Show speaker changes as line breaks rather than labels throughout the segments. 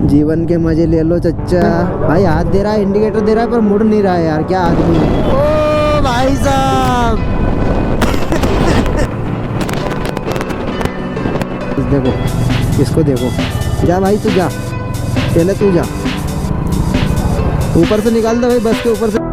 जीवन के मजे ले लो चच्चा। भाई हाथ दे रहा है, इंडिकेटर दे रहा है, पर मुड़ नहीं रहा है यार, क्या आदमी है। ओ भाई साहब देखो इसको देखो। जा भाई तू जा, पहले तू जा, ऊपर से निकाल दे भाई, बस के ऊपर से।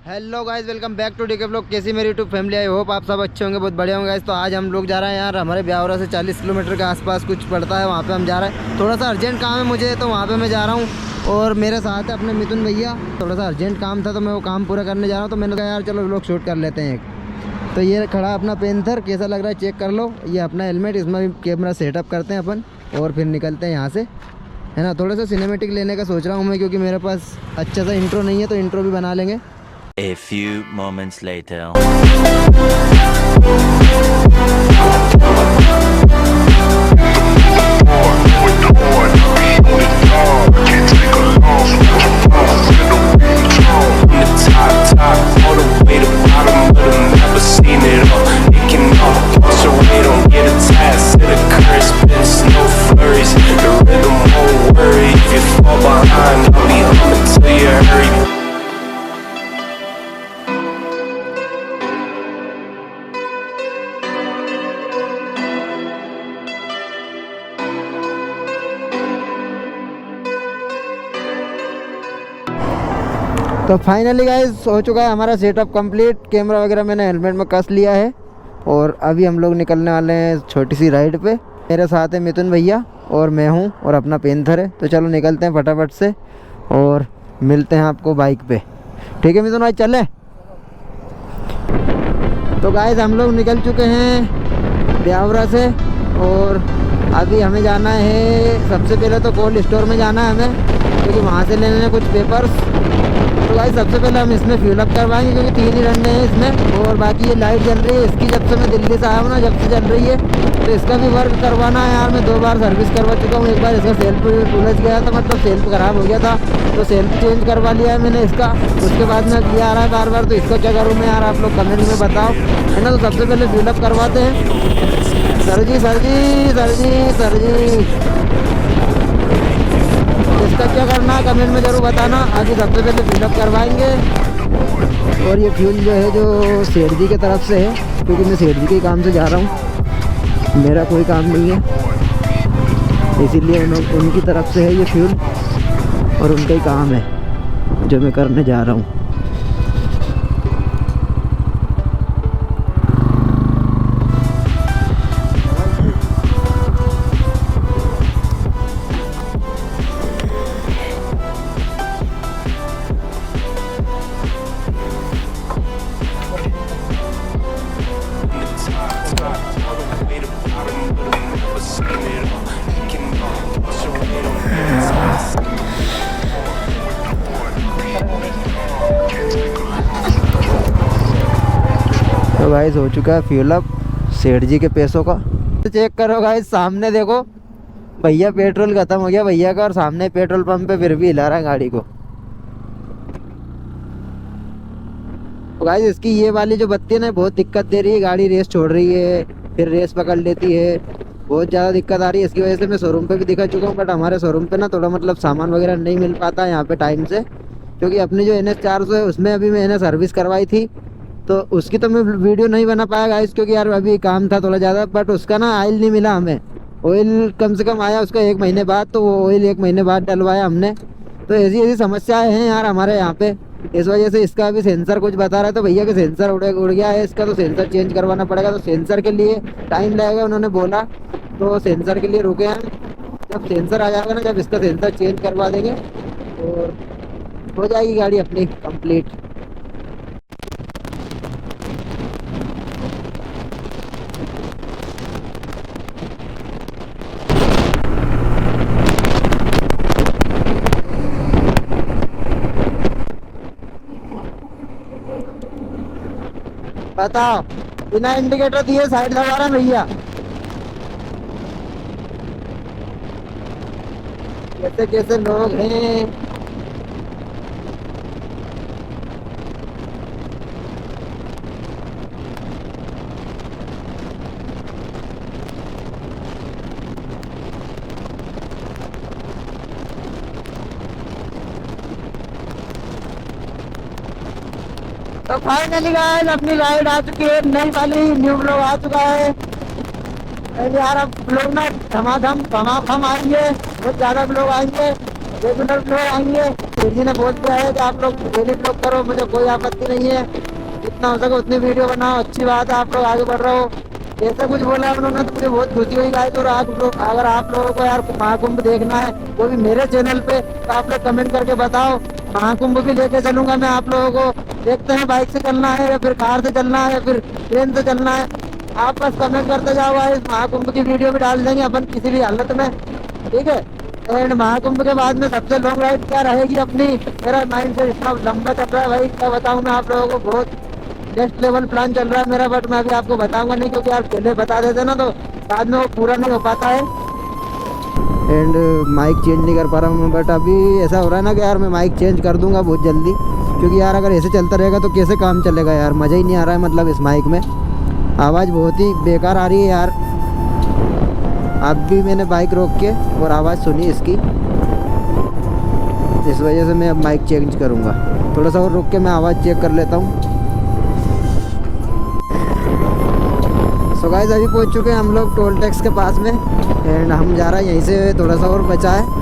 Hello guys, welcome back to DK blog. कैसी मेरी यूट्यूब फैमिली, आई होप आप सब अच्छे होंगे, बहुत बढ़िया होंगे गाइस। तो आज हम लोग जा रहे हैं यार, हमारे ब्यावरा से 40 किलोमीटर के आसपास कुछ पड़ता है, वहाँ पे हम जा रहे हैं। थोड़ा सा अर्जेंट काम है मुझे, तो वहाँ पे मैं जा रहा हूँ। और मेरे साथ है अपने मिथुन भैया। थोड़ा सा अर्जेंट काम था तो मैं वो काम पूरा करने जा रहा हूँ। तो मैंने कहा यार चलो ब्लॉग शूट कर लेते हैं एक। तो ये खड़ा अपना पेंथर, कैसा लग रहा है चेक कर लो। ये अपना हेलमेट, इसमें भी कैमरा सेटअप करते हैं अपन और फिर निकलते हैं यहाँ से, है ना। थोड़ा सा सिनेमेटिक लेने का सोच रहा हूँ मैं, क्योंकि मेरे पास अच्छा सा इंट्रो नहीं है, तो इंट्रो भी बना लेंगे।
A few moments later.
तो फाइनली गाइस हो चुका है हमारा सेटअप कंप्लीट। कैमरा वगैरह मैंने हेलमेट में कस लिया है और अभी हम लोग निकलने वाले हैं छोटी सी राइड पे। मेरे साथ है मिथुन भैया और मैं हूँ और अपना पेंथर है। तो चलो निकलते हैं फटाफट से और मिलते हैं आपको बाइक पे। ठीक है मिथुन भाई, चले। तो गाइस हम लोग निकल चुके हैं ब्यावरा से और अभी हमें जाना है, सबसे पहले तो कोल्ड स्टोर में जाना है हमें, क्योंकि वहाँ से लेने कुछ पेपर्स। तो भाई सबसे पहले हम इसमें फ्यूल अप करवाएंगे, क्योंकि 3 ही रनने हैं इसमें। और बाकी ये लाइट जल रही है इसकी, जब से मैं दिल्ली से आया हूँ ना, जब से जल रही है। तो इसका भी वर्क करवाना है यार। मैं 2 बार सर्विस करवा चुका हूँ। एक बार इसका सेल्फ उलझ गया था, मतलब सेल्फ ख़राब हो गया था, तो सेल्फ चेंज करवा लिया है मैंने इसका। उसके बाद में ये आ रहा है बार बार, तो इसको क्या करूँ मैं यार, आप लोग कमेंट में बताओ, है ना। तो सबसे पहले फ्यूल अप करवाते हैं। सर जी सर जी सर जी सर जी, इसका क्या करना है कमेंट में ज़रूर बताना। आगे सबसे पहले फिलअप करवाएंगे। और ये फ्यूल जो है जो सेठ जी की तरफ से है, क्योंकि मैं सेठ जी के काम से जा रहा हूँ, मेरा कोई काम नहीं है, इसीलिए उनकी तरफ से है ये फ्यूल और उनका ही काम है जो मैं करने जा रहा हूँ। तो गाइस हो चुका है फ्यूल अप सेठ जी के पैसों का। तो चेक करो गाइस, सामने देखो भैया, पेट्रोल खत्म हो गया भैया का, और सामने पेट्रोल पंप पे फिर भी हिला रहा है गाड़ी को। तो गाइस इसकी ये वाली जो बत्ती है ना, बहुत दिक्कत दे रही है। गाड़ी रेस छोड़ रही है, फिर रेस पकड़ लेती है, बहुत ज़्यादा दिक्कत आ रही है। इसकी वजह से मैं शोरूम पे भी दिखा चुका हूँ, बट हमारे शोरूम पे ना थोड़ा मतलब सामान वगैरह नहीं मिल पाता यहाँ पे टाइम से, क्योंकि अपनी जो NS 400 है उसमें अभी मैंने सर्विस करवाई थी, तो उसकी तो मैं वीडियो नहीं बना पाया गाइस, क्योंकि यार अभी काम था थोड़ा ज़्यादा। बट उसका ना ऑयल नहीं मिला हमें, ऑयल कम से कम आया उसका 1 महीने बाद, तो वो ऑयल 1 महीने बाद डलवाया हमने। तो ऐसी ऐसी समस्याएं हैं यार हमारे यहाँ पे, इस वजह से इसका अभी सेंसर कुछ बता रहा है, तो भैया के सेंसर उड़ गया है इसका, तो सेंसर चेंज करवाना पड़ेगा। तो सेंसर के लिए टाइम लगेगा उन्होंने बोला, तो सेंसर के लिए रुके हैं। जब सेंसर आ जाएगा ना, जब इसका सेंसर चेंज करवा देंगे और हो जाएगी गाड़ी अपनी कंप्लीट। बताओ, बिना इंडिकेटर दिए साइड लगा रहा है भैया। कैसे कैसे लोग हैं। तो फाइनली गाइस अपनी राइड आ चुकी है, नई वाली न्यू ब्लॉग आ चुका है। अरे यार अब लोग ना धमाधम धमाधम आएंगे, बहुत ज्यादा लोग आएंगे, रेगुलर लोग आएंगे। जी ने बोल दिया है कि आप लोग डेली ब्लॉग करो, मुझे कोई आपत्ति नहीं है, जितना हो सके उतनी वीडियो बनाओ, अच्छी बात है, आप लोग आगे बढ़ रहे हो। ऐसा कुछ बोला उन्होंने तो मुझे बहुत खुशी हुई गाइस। और आप लोग अगर आप लोगों को यार महाकुंभ देखना है वो भी मेरे चैनल पे, तो आप लोग कमेंट करके बताओ, महाकुंभ भी लेके चलूंगा मैं आप लोगों को। देखते हैं बाइक से चलना है या फिर कार से चलना है या फिर ट्रेन से चलना है, आप बस कमेंट करते जाओ गाइस। महाकुंभ की वीडियो भी डाल देंगे अपन किसी भी हालत में, ठीक है। एंड महाकुंभ के बाद में सबसे लॉन्ग राइड क्या रहेगी अपनी, मेरा माइंड से इतना लंबा चल रहा है भाई, क्या बताऊं मैं आप लोगों को। बहुत नेक्स्ट लेवल प्लान चल रहा है मेरा, बट मैं अभी आपको बताऊंगा नहीं, क्योंकि यार पहले बता देते ना तो बाद में वो पूरा नहीं हो पाता है। एंड माइक चेंज नहीं कर पा रहा हूँ मैं, बट अभी ऐसा हो रहा है ना कि यार मैं माइक चेंज कर दूंगा बहुत जल्दी, क्योंकि यार अगर ऐसे चलता रहेगा तो कैसे काम चलेगा यार, मज़ा ही नहीं आ रहा है। मतलब इस माइक में आवाज़ बहुत ही बेकार आ रही है यार। अब भी मैंने बाइक रोक के और आवाज़ सुनी इसकी, इस वजह से मैं अब माइक चेंज करूँगा। थोड़ा सा और रुक के मैं आवाज़ चेक कर लेता हूँ। सो गाइस अभी पहुँच चुके हैं हम लोग टोल टैक्स के पास में, एंड हम जा रहे हैं यहीं से, थोड़ा सा और बचा है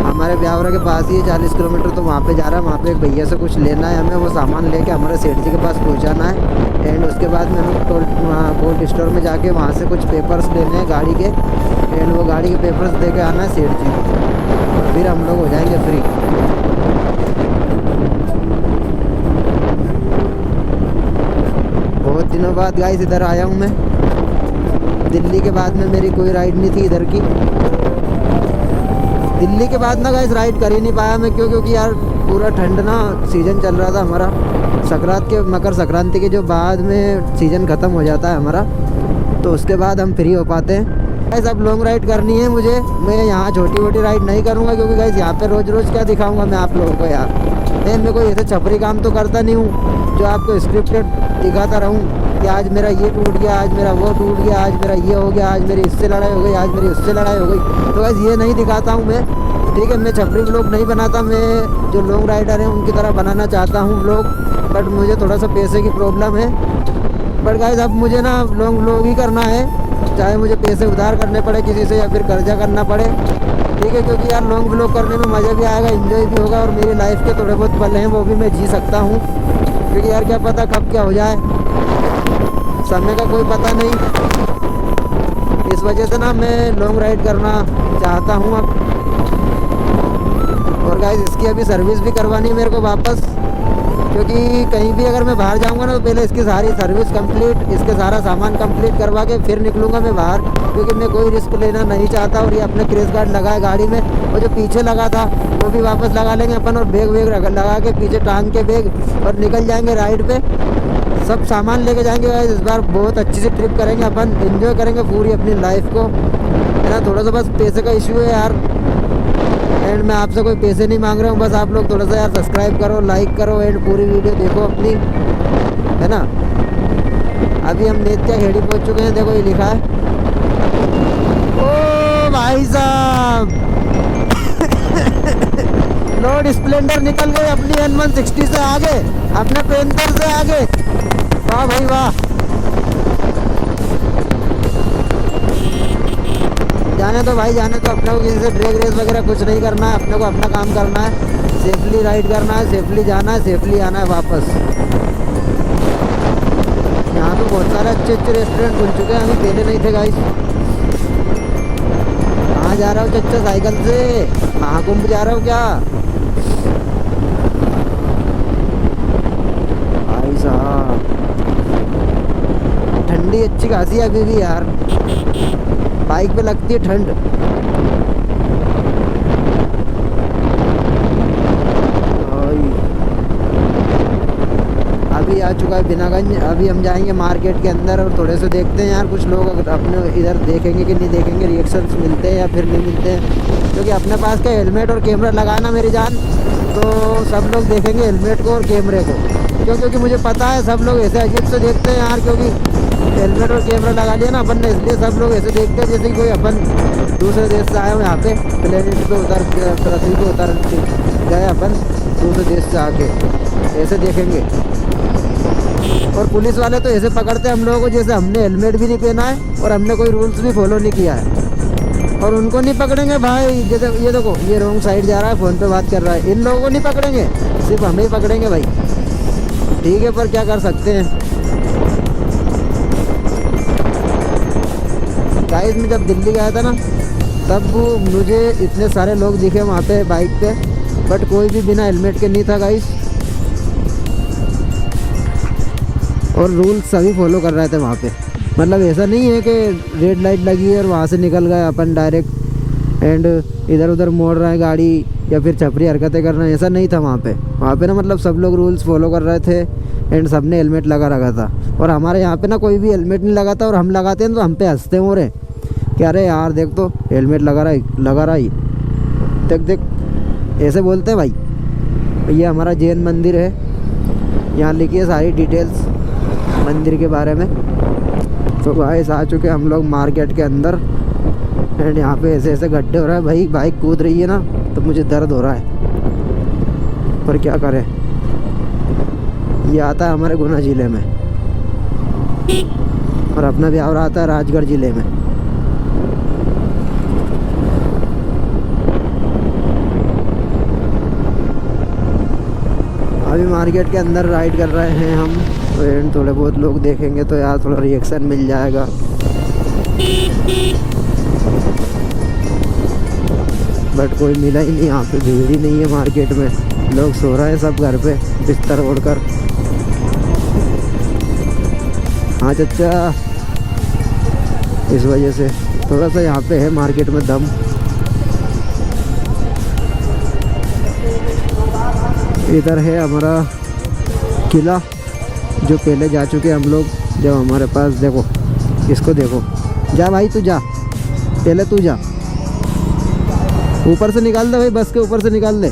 हमारे ब्यावरा के पास ही है 40 किलोमीटर, तो वहाँ पे जा रहा है। वहाँ पे एक भैया से कुछ लेना है हमें, वो सामान लेके हमारे सेठ जी के पास पहुँचाना है। एंड उसके बाद में हमें कोल्ड स्टोर में जाके वहाँ से कुछ पेपर्स लेने हैं गाड़ी के, एंड वो गाड़ी के पेपर्स दे के आना है सेठ जी को, और फिर हम लोग हो जाएंगे फ्री। बहुत दिनों बाद गाइस इधर आया हूँ मैं, दिल्ली के बाद में मेरी कोई राइड नहीं थी इधर की। दिल्ली के बाद ना गाइस राइड कर ही नहीं पाया मैं, क्योंकि यार पूरा ठंड ना सीज़न चल रहा था हमारा, संक्रांति के मकर संक्रांति के जो बाद में सीज़न ख़त्म हो जाता है हमारा, तो उसके बाद हम फ्री हो पाते हैं। गाइस अब लॉन्ग राइड करनी है मुझे, मैं यहाँ छोटी मोटी राइड नहीं करूँगा, क्योंकि गाइस यहाँ पे रोज़ रोज़ क्या दिखाऊँगा मैं आप लोगों को यार। मैं कोई ऐसे छपरी काम तो करता नहीं हूँ जो आपको स्क्रिप्टेड दिखाता रहूँ कि आज मेरा ये टूट गया, आज मेरा वो टूट गया, आज मेरा ये हो गया, आज मेरी इससे लड़ाई हो गई, आज मेरी उससे लड़ाई हो गई। तो गाइस ये नहीं दिखाता हूँ मैं, ठीक है। मैं छपरी व्लॉग नहीं बनाता, मैं जो लॉन्ग राइडर हैं उनकी तरह बनाना चाहता हूँ व्लॉग, बट मुझे थोड़ा सा पैसे की प्रॉब्लम है। बट गाइस अब मुझे ना लॉन्ग व्लॉग ही करना है, चाहे मुझे पैसे उधार करने पड़े किसी से या फिर कर्जा करना पड़े, ठीक है। क्योंकि यार लॉन्ग व्लॉग करने में मज़ा भी आएगा, एंजॉय भी होगा, और मेरी लाइफ के थोड़े बहुत पल हैं वो भी मैं जी सकता हूँ, क्योंकि यार क्या पता कब क्या हो जाए, समय का कोई पता नहीं। इस वजह से ना मैं लॉन्ग राइड करना चाहता हूँ अब। और गाइस इसकी अभी सर्विस भी करवानी है मेरे को वापस, क्योंकि कहीं भी अगर मैं बाहर जाऊंगा ना तो पहले इसकी सारी सर्विस कंप्लीट, इसके सारा सामान कंप्लीट करवा के फिर निकलूंगा मैं बाहर, क्योंकि मैं कोई रिस्क लेना नहीं चाहता। और ये अपने क्रैश गार्ड लगा है गाड़ी में, और जो पीछे लगा था वो भी वापस लगा लेंगे अपन, और बैग वेग लगा के पीछे टांग के बैग और निकल जाएंगे राइड पे। सब सामान लेके जाएंगे गाइस, इस बार बहुत अच्छी सी ट्रिप करेंगे अपन, एंजॉय करेंगे पूरी अपनी लाइफ को, है ना। थोड़ा सा बस पैसे का इशू है यार, एंड मैं आपसे कोई पैसे नहीं मांग रहा हूँ, बस आप लोग थोड़ा सा यार सब्सक्राइब करो, लाइक करो, एंड पूरी वीडियो देखो अपनी, है ना। अभी हम नेत्या खेड़ी पहुँच चुके हैं, देखो ये लिखा है। ओ भाई साहब लोड स्प्लेंडर निकल गई अपनी N160 से आगे, अपने पेंटर से आगे, वाह भाई वाह। जाने तो भाई जाने तो, अपने को किसी से ब्रेक रेस वगैरह कुछ नहीं करना है, अपने को अपना काम करना है, सेफली राइड करना है, सेफली जाना है, सेफली आना है वापस। यहाँ तो बहुत सारे अच्छे अच्छे रेस्टोरेंट खुल चुके हैं, अभी पहले नहीं थे गाइस। कहाँ जा रहा हूँ चच्चा साइकिल से, महाकुंभ जा रहा हूँ क्या भाई साहब। ठंडी अच्छी खासी है अभी भी यार, बाइक पे लगती है ठंड। अभी आ चुका है बीनागंज। अभी हम जाएंगे मार्केट के अंदर और थोड़े से देखते हैं यार, कुछ लोग अगर अपने इधर देखेंगे कि नहीं देखेंगे, रिएक्शंस मिलते हैं या फिर नहीं मिलते हैं। क्योंकि अपने पास का हेलमेट और कैमरा लगाना मेरी जान, तो सब लोग देखेंगे हेलमेट को और कैमरे को। क्योंकि मुझे पता है सब लोग ऐसे अजीब से देखते हैं यार, क्योंकि हेलमेट और कैमरा लगा लिया ना अपन ने, इसलिए सब लोग ऐसे देखते हैं जैसे कि कोई अपन दूसरे देश से आए हो यहाँ पे प्लेनेट पे उतर, पृथ्वी पे उतर गए अपन दूसरे देश से आके, ऐसे देखेंगे। और पुलिस वाले तो ऐसे पकड़ते हैं हम लोगों को जैसे हमने हेलमेट भी नहीं पहना है और हमने कोई रूल्स भी फॉलो नहीं किया है। और उनको नहीं पकड़ेंगे भाई, जैसे ये देखो ये रॉन्ग साइड जा रहा है, फ़ोन पे बात कर रहा है, इन लोगों को नहीं पकड़ेंगे, सिर्फ हमें ही पकड़ेंगे भाई। ठीक है, पर क्या कर सकते हैं गाइस। मैं जब दिल्ली गया था ना, तब मुझे इतने सारे लोग दिखे वहाँ पे बाइक पे, बट कोई भी बिना हेलमेट के नहीं था गाइस। और रूल सभी फॉलो कर रहे थे वहाँ पे। मतलब ऐसा नहीं है कि रेड लाइट लगी है और वहाँ से निकल गए अपन डायरेक्ट एंड इधर उधर मोड़ रहे हैं गाड़ी या फिर छपरी हरकतें कर रहे हैं, ऐसा नहीं था वहाँ पे। वहाँ पे ना मतलब सब लोग रूल्स फॉलो कर रहे थे एंड सब ने हेलमेट लगा रखा था। और हमारे यहाँ पे ना कोई भी हेलमेट नहीं लगाता, और हम लगाते हैं तो हम पे हंसते हो रहे क्या, अरे यार देख तो हेलमेट लगा रहा ही, देख देख, ऐसे बोलते हैं भाई। ये हमारा जैन मंदिर है, यहाँ लिखी है सारी डिटेल्स मंदिर के बारे में। तो गाइस आ चुके हम लोग मार्केट के अंदर एंड यहाँ पे ऐसे ऐसे गड्ढे हो रहा है भाई, बाइक कूद रही है ना तो मुझे दर्द हो रहा है, पर क्या करें। ये आता है हमारे गुना ज़िले में और अपना ब्यावर आता है राजगढ़ ज़िले में। अभी मार्केट के अंदर राइड कर रहे हैं हम एंड थोड़े बहुत लोग देखेंगे तो यार थोड़ा रिएक्शन मिल जाएगा। बट कोई मिला ही नहीं, यहाँ पे भीड़ ही नहीं है मार्केट में, लोग सो रहे हैं सब घर पे बिस्तर ओढ़कर। हाँ चचा, इस वजह से थोड़ा सा यहाँ पे है मार्केट में दम। इधर है हमारा किला जो पहले जा चुके हम लोग, जब हमारे पास, देखो इसको देखो, जा भाई तू जा, पहले तू जा, ऊपर से निकाल दे भाई, बस के ऊपर से निकाल दे,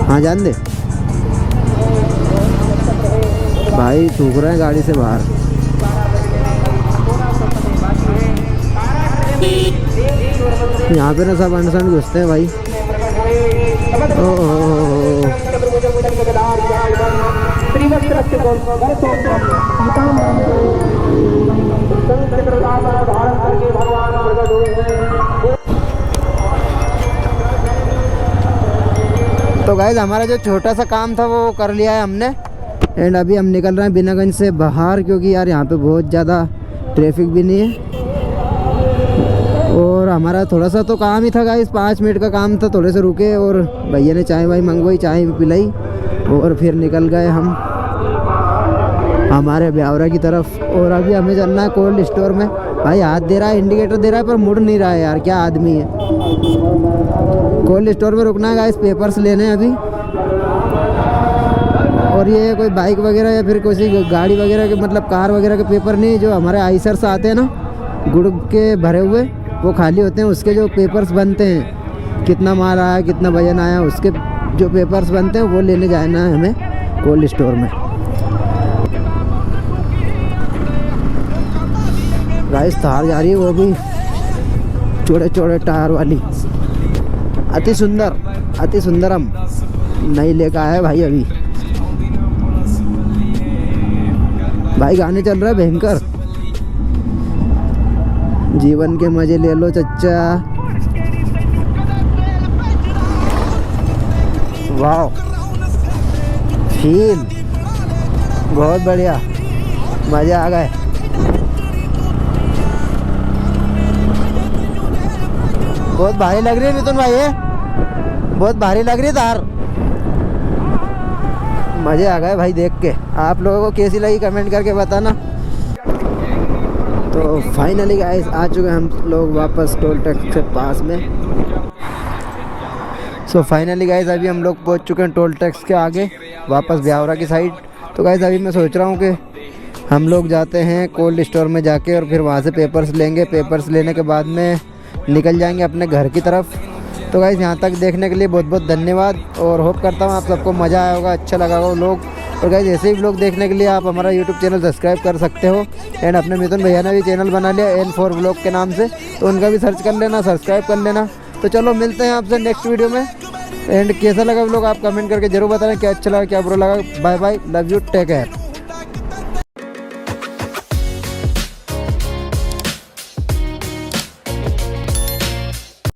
हाँ जान दे भाई, थूक रहे हैं गाड़ी से बाहर। यहाँ पे ना सब अनसन घुसते हैं भाई। तो गाइस हमारा जो छोटा सा काम था वो कर लिया है हमने एंड अभी हम निकल रहे हैं बीनागंज से बाहर, क्योंकि यार यहाँ पे बहुत ज़्यादा ट्रैफिक भी नहीं है। और हमारा थोड़ा सा तो काम ही था गाइस, 5 मिनट का काम था, थोड़े से रुके और भैया ने चाय वाय मंगवाई, चाय पिलाई और फिर निकल गए हम हमारे ब्यावरा की तरफ। और अभी हमें चलना है कोल्ड स्टोर में। भाई हाथ दे रहा है, इंडिकेटर दे रहा है, पर मुड़ नहीं रहा है यार, क्या आदमी है। कोल्ड स्टोर में रुकना है गाइस, पेपर्स लेने हैं अभी। और ये कोई बाइक वगैरह या फिर कोई गाड़ी वगैरह के, मतलब कार वगैरह के पेपर नहीं, जो हमारे आइसर्स आते हैं ना गुड़ के भरे हुए, वो खाली होते हैं, उसके जो पेपर्स बनते हैं, कितना माल आया कितना वजन आया, उसके जो पेपर्स बनते हैं वो लेने जाना है हमें कोल्ड स्टोर में। गाइस थार जा रही है, वो भी छोटे छोटे टायर वाली, अति सुंदरम नहीं लेकर आया भाई अभी। भाई गाने चल रहा है भयंकर, जीवन के मजे ले लो चच्चा। वाह फील बहुत बढ़िया, मजे आ गए। बहुत भारी लग रही है मिथुन भाई, ये बहुत भारी लग रही है तार। मजे आ गए भाई देख के। आप लोगों को कैसी लगी कमेंट करके बताना। तो फाइनली गाइस आ चुके हैं हम लोग वापस टोल टैक्स के पास में। सो फाइनली गाइस अभी हम लोग पहुंच चुके हैं टोल टैक्स के आगे, वापस ब्यावरा की साइड। तो गाइस अभी मैं सोच रहा हूँ कि हम लोग जाते हैं कोल्ड स्टोर में जाके और फिर वहाँ से पेपर्स लेंगे। पेपर्स लेने के बाद में निकल जाएंगे अपने घर की तरफ। तो गाइस यहाँ तक देखने के लिए बहुत बहुत धन्यवाद और होप करता हूँ आप सबको मज़ा आया होगा, अच्छा लगा होगा व्लॉग। और गाइस ऐसे ही व्लॉग देखने के लिए आप हमारा यूट्यूब चैनल सब्सक्राइब कर सकते हो। एंड अपने मिथुन भैया ने भी चैनल बना लिया N4 व्लॉग के नाम से, तो उनका भी सर्च कर लेना, सब्सक्राइब कर लेना। तो चलो मिलते हैं आपसे नेक्स्ट वीडियो में। एंड कैसा लगा व्लॉग आप कमेंट करके जरूर बताना, क्या अच्छा लगा क्या बुरा लगा। Bye bye, love you, take care.